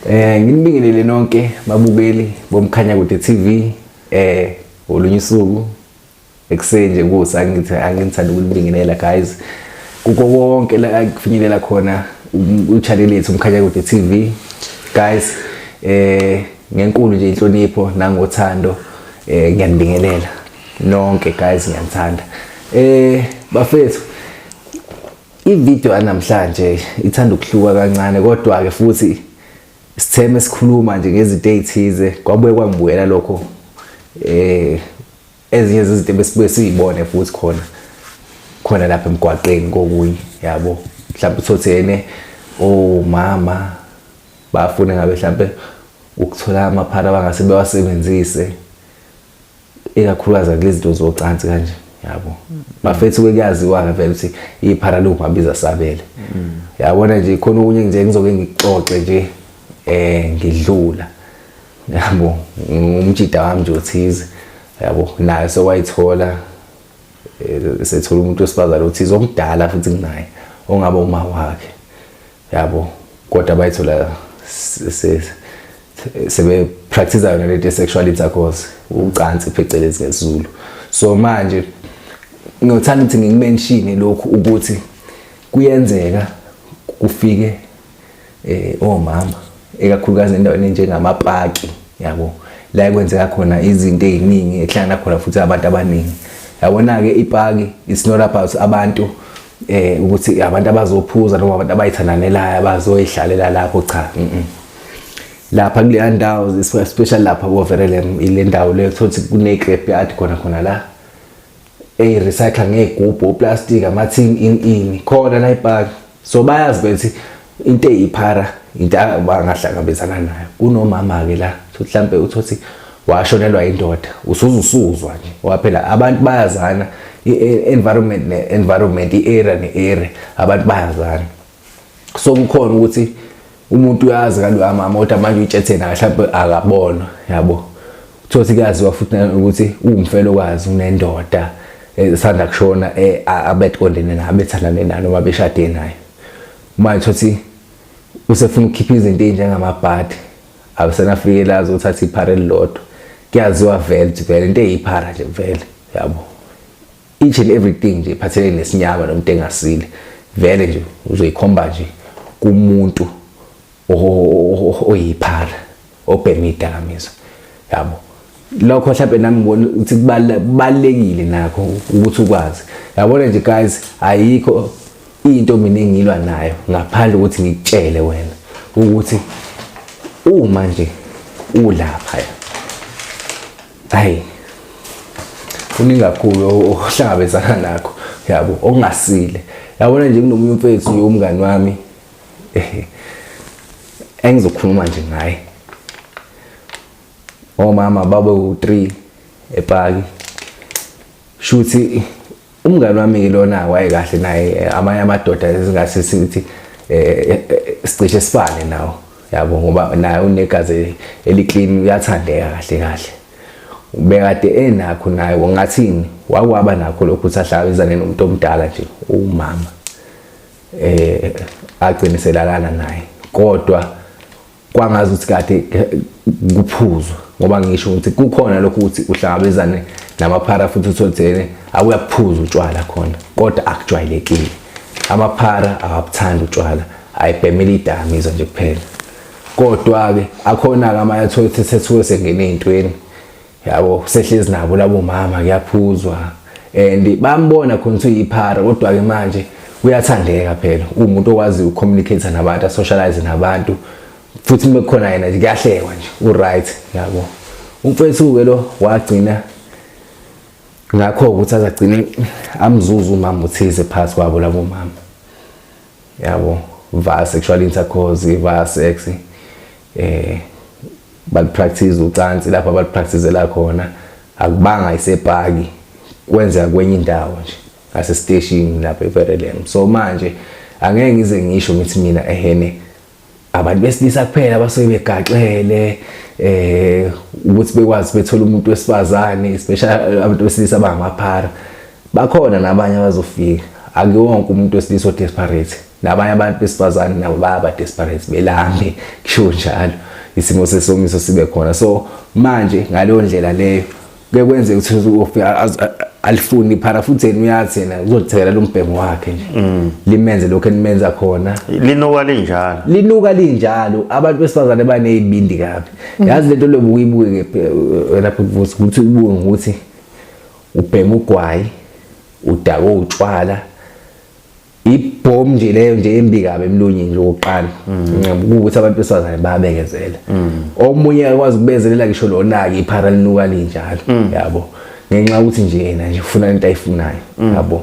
Nginibingelele nonke babukeli bomkhanya kude TV olunye usuku ekseni nje kusa angithanda ukunibingelela guys kuko konke la kufinyelela khona uchannel yethu umkhanya kude TV guys ngenkulu nje inhlonipho nangothando ngiyanibingelela nonke guys ngiyanthanda bafethu ivideo anamhlanje ithanda ukuhluka kancane kodwa ke futhi sitheme sikhuluma nje ngezinto ezithize kwabuye kwangibuyela lokho ezinye izinto besibuye siyibone futhi khona lapha emgwaqeni kokunye yabo mhlawumbe uthothene mama bafuna ngabe mhlawumbe ukuthola amaphara bangase bewasebenzise ikakhulukazi kulezinto zocansi kanje yabo bafethu kuyaziwa ngempela ukuthi iphara lungabiza sabele yabona nje khona okunye nje ngizoke ngixoxe nje ngidlula yabo umjida wami nje othize yabo naye sowayithola sethola umuntu osifazana othize omdala futhi kunaye ongaba uma wakhe yabo kodwa bayithola sebe practice yona le sexual intercourse ucansi phecelezi ngeZulu. So manje ngothanda ukuthi ngikumention lokhu ukuthi kuyenzeka kufike omama ekakhulukazi endaweni enjengamapaki yabo la kwenzeka khona izinto eziningi ehlangana khona futhi abantu abaningi yabona ke ipaki it's not about abantu ukuthi abantu abazophuza noma abantu abayithandanelayo abazoyihlalela lapho cha lapha kule ndawo especially lapha koVerelem ile ndawo le thothi kunecrep yathi khona la recycle ngegubhu plastic amathini ini khona la ipaki so bayazi bethi into eyiphara into abangahlangabezana nayo kunomama ke la mhlambe uthothi washonelwa indoda usuzuzwa nje waphela abantu bayazana environment i-area abantu bayazana so kukhona ukuthi umuntu uyazi kanti amama kodwa manje uyitshethe na mhlambe akabona yabo uthothi kuyaziwa futhi ukuthi umfelokazi unendoda esanda kushona abetondene nayo bethandane nayo noma beshade nayo manje uthi usefuna ukukhipha izinto ezinjengamabhadi abasenafike lazo uthatha iphara elilodwa kuyaziwa vele into eyiphara nje vele yabo each and everything nje iphathelene nesinyama nomuntu engasile vele nje uzoyikhomba nje kumuntu oyiphara obhema idakamizwa yabo lokho mhlawumbe nami ngibona ukuthi kubalekile nakho ukuthi ukwazi yabona nje guys ayikho into mina engilwa nayo ngaphandle ukuthi ngikutshele wena ukuthi uma nje ulapha hayi kuningi kakhulu ohlangabezana nakho yabo ongasile yabona nje kunomunye umfethu nje umngani wami engizokhuluma nje ngaye omama baba u3 epaki shuthi umngani wami lona wayekahle naye amanye amadoda ezingase sithi sicishe sifane nawo yabo ngoba naye unegazi eliclean uyathandeka kahle ubekade enakho naye ngathini wakwaba nakho lokho usahlabezana nomuntu omdala nje umama agciniselalana naye kodwa kwangazi ukuthi kade kuphuzwa ngoba ngisho ukuthi kukhona lokho ukuthi uhlangabezane namaphara futhi uthothene awuyaphuza utshwala khona kodwa akujwayelekile amaphara awabuthanda utshwala ayibhemela idakamizwa nje kuphela kodwa ke akhona ke amanye athothi sethuwe sengene ezintweni yabo sehlezi nabo labo mama kuyaphuzwa and bambona khona ukuthi uyiphara kodwa ke manje uyathandeka phela umuntu okwazi ukucommunicate nabantu asocialize nabantu futhi bekhona yena nje kuyahlekwa nje uright yabo umfethu ke lo wagcina ngakho ukuthi azagcina amzuzu umama uthize phakathi kwabo labo mama yabo va sexual intercourse va sex practice ucansi lapha practice la khona akubanga isepaki kwenzeka kwenye indawo nje ngase station lapha eVerelem so manje angeke ngize ngisho ngithi mina ehene abantu besilisa kuphela abasuke begaxele ukuthi bekwazi bethola umuntu wesifazane especially abantu besilisa abangamaphara bakhona nabanye abazofika akuwonke umuntu wesilisa odesperate nabanye abantu besifazane nabo baba desperate belambe kusho njalo isimo sesomiso sibe khona. So manje ngaleyo ndlela leyo ke kwenze ukuthi alifuni iphara futhi yena uyathi yena uzothela lo mbhemo wakhe nje limenze lokho enimenza khona linuka linjalo abantu besifazane banezibindi kabi. Yazi lento lobuyibuke lapho ukuthi ubuke ukuthi ubhema ugwayi udako utshwala ibhom nje leyo nje embi kabi emlonyeni nje oqala ukuthi abantu besifazane babekezela. Omunye akwazi ukubezelela ngisho lonaka iphara linuka linjalo yabo ngenxa ukuthi nje yena nje ufuna into ayifunayo yabo.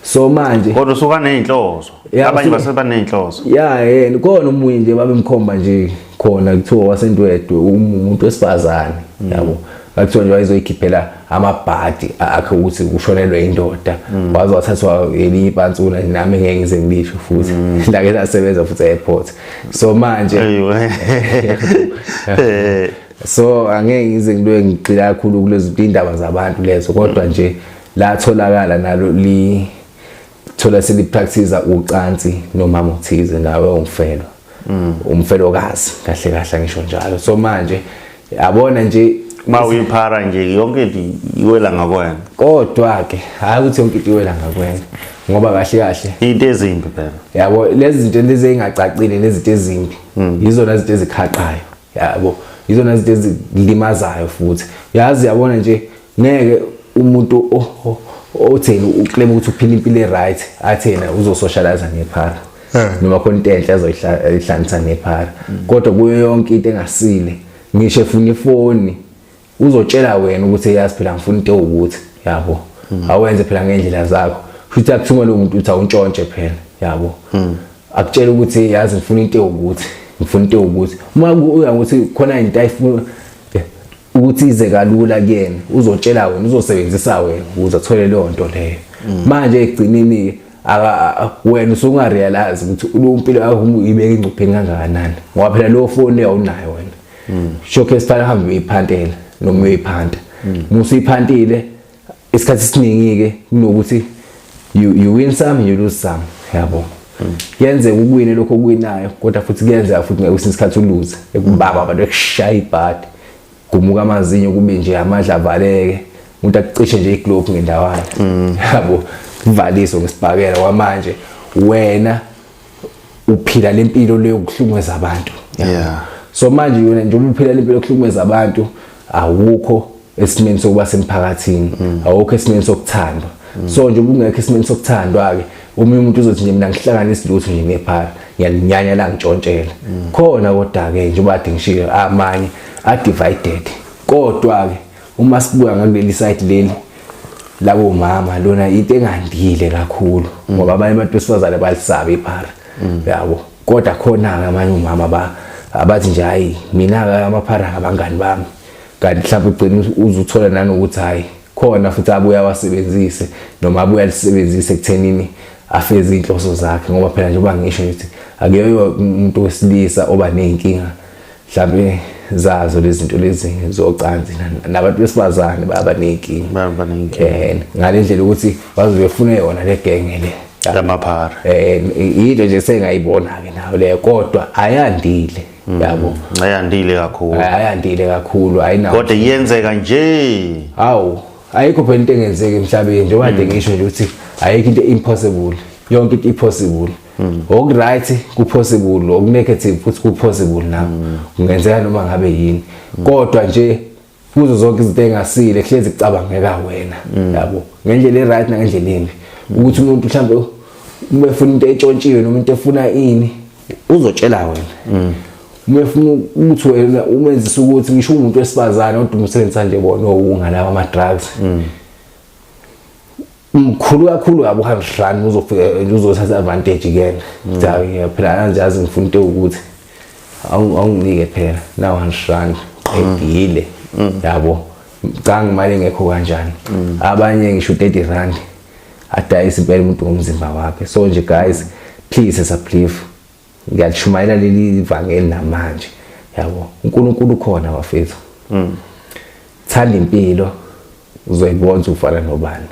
So manje kodwa usuka nezinhloso abanye baseba nezinhloso yena khona umunye nje babemkhomba nje khona kuthiwa wasendwedwe umuntu wesifazane yabo akuthiwa nje wayezoyikhiphela amabhadi akhe ukuthi kushonelwe indoda waze wathathwa elinye ipansuna nami ngeke ngize ngilisho futhi la ke lasebenza futhi airport. So manje so angeke ngize ngiloye ngigxila kakhulu kulezi indaba zabantu lezo kodwa nje la tholakala nalo thola selipractice ucansi nomama uthize nawe umfelo umfelokazi kahle kahle ngisho njalo. So manje yabona nje mawuyiphara nje yonke iwela ngakwena kodwa ke hayi ukuthi yonke iwela ngakwena ngoba kahle kahle into ezimbi phela yabo lezi zinto lezi engacacile lezi ezimbi yizona izinto ezikhaqayo yabo yizona izinto ezilimazayo futhi yazi yabona nje ngeke umuntu otheni uclaim ukuthi uphila impilo eright athena uzosocialize nephara noma khona into enhle azoyihlanganisa nephara kodwa kuyo yonke into engasile ngisho efuna ifoni uzotshela wena ukuthi yazi phela ngifuna into ukuthi yabo awenze phela ngendlela zakho futhi akuthuma lo muntu uthi awuntshontshe phela yabo akutshela ukuthi yazi ngifuna into ukuthi ngifuna into ukuthi uma uya ukuthi khona into ayifuna ukuthi ize kalula kuyena uzotshela wena uzosebenzisa wena ukuze athole leyo nto leyo. Manje egcinini wena usungarealize ukuthi lo mpilo yakho ibeke ingcupheni kangakanani ngoba phela lo phone awunayo wena showcase phela hamba uyiphantela noma uyiphanta musu iphantile isikhathi esiningi ke kunokuthi you win some you lose some yabo yenze ukuwina lokho okuwinayo kodwa futhi kuyenzeka futhi ngeke isikhathi uluze ekubaba abantu ekushaya ibhadi gumuka amazinyo kube nje amadla avaleke umuntu akucishe nje iglobe ngendawana yabo kuvaliso ngesibhakela kwamanje wena uphila lempilo leyo kuhlumeza abantu. So manje yona nje uphila lempilo kuhlumeza abantu awukho esimeni sokuba semphakathini awukho esimeni sokuthandwa. So nje ungekho esimeni sokuthandwa ke omunye umuntu uzothi nje mina ngihlanganisa lutho nje nephara ngiyalinyanya la ngitshontshela khona kodwa ke nje ubade ngishilo amanye divided kodwa ke uma sibuka ngakuleli side leli labo mama lona into engandile kakhulu ngoba abanye abantu besifazane balisaba iphara yabo kodwa khona amanye umama abathi nje hayi mina amaphara abangani bami kanti mhlawumbe ugcina uzuthola nanokuthi hayi khona futhi abuya wasebenzise noma abuya lisebenzise ekuthenini afeze inhloso zakhe ngoba phela nje bangisho ukuthi akuyo umuntu wesilisa oba nezinkinga mhlawumbe zazo lezi zinto lezi zocansi nabantu besifazane baba nezinkinga ngalendlela ukuthi bazobefuna yona le genge le yamaphara into nje sengayibona ke nayo le kodwa ayandile yabo ayandile kakhulu ayinawo kodwa iyenzeka nje hawu ayikho phela into engenzeki emhlabeni nje kade ngisho nje ukuthi ayikho into impossible yonke into possible okuright ku-possible okunegative futhi ku-possible nawo kungenzeka noma ngabe yini kodwa nje kuzo zonke izinto engasile kuhlezi kucabangeka wena yabo ngendlela eright nangendlela embi ukuthi umuntu mhlambe uma efuna into etshontshiwe noma into efuna ini uzotshela wena uma efuna ukuthi wena umenzisa ukuthi ngisho umuntu wesifazane kodwa umsebenzisa nje bona ungalawa ama-drugs mkhulu kakhulu yabo uHamshran uzofika uzothatha advantage again hayi phela nje azi ngifuna into ukuthi awunginike phela nawo Hamshran edile yabo canga imali ngekho kanjani abanye ngisho 30 rand adayisa impela umuntu ngomzimba wakhe. So nje guys please as a believe ngiyalishumayela leli ivangeli namanje yabo uNkulunkulu khona bafethu thanda impilo uzoyibona ufana nobani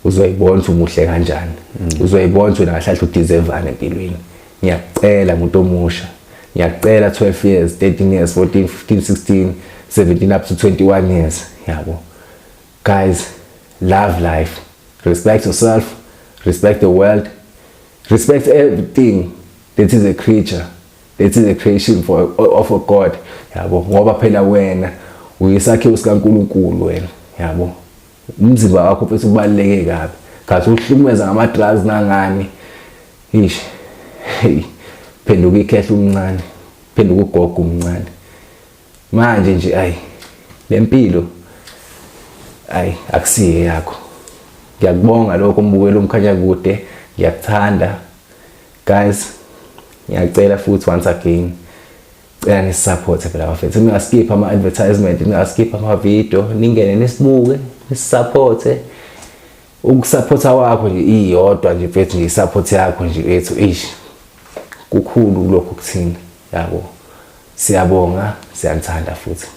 uzoyibona umuhle kanjani uzoyibona wena ngahlahla udeserve empilweni Ngiyacela umuntu omusha. Ngiyacela 12 years, 13 years, 14, 15, 16, 17 up to 21 years. Yabo. Guys, love life. Respect yourself. Respect the world. Respect everything that is a creature. That is a creation of a God. Yabo. Ngoba phela wena uyisakhiwo sikaNkulunkulu wena. Yabo. Umzimba wakho mfethu ubaluleke kabi. Kathi uhlumeza ngama drugs nangani. Ish. Hey. Phenduka ikhehla umncane. Phenduka ugogo umncane. Manje nje lempilo akusiye yakho. Ngiyakubonga lokho mbukela umkhanya kude. Ngiyakuthanda. Guys, ngiyacela futhi once again cela nisupport phela bafethu. Ningaskip ama advertisement, ningaskip ama video, ningene nisibuke, nisupport. Ukusupporta wakho nje iyodwa nje mfethu nje support yakho nje ethu ish. Kukhulu lokho kuthina. Yabo. Siyabonga, siyanthanda futhi.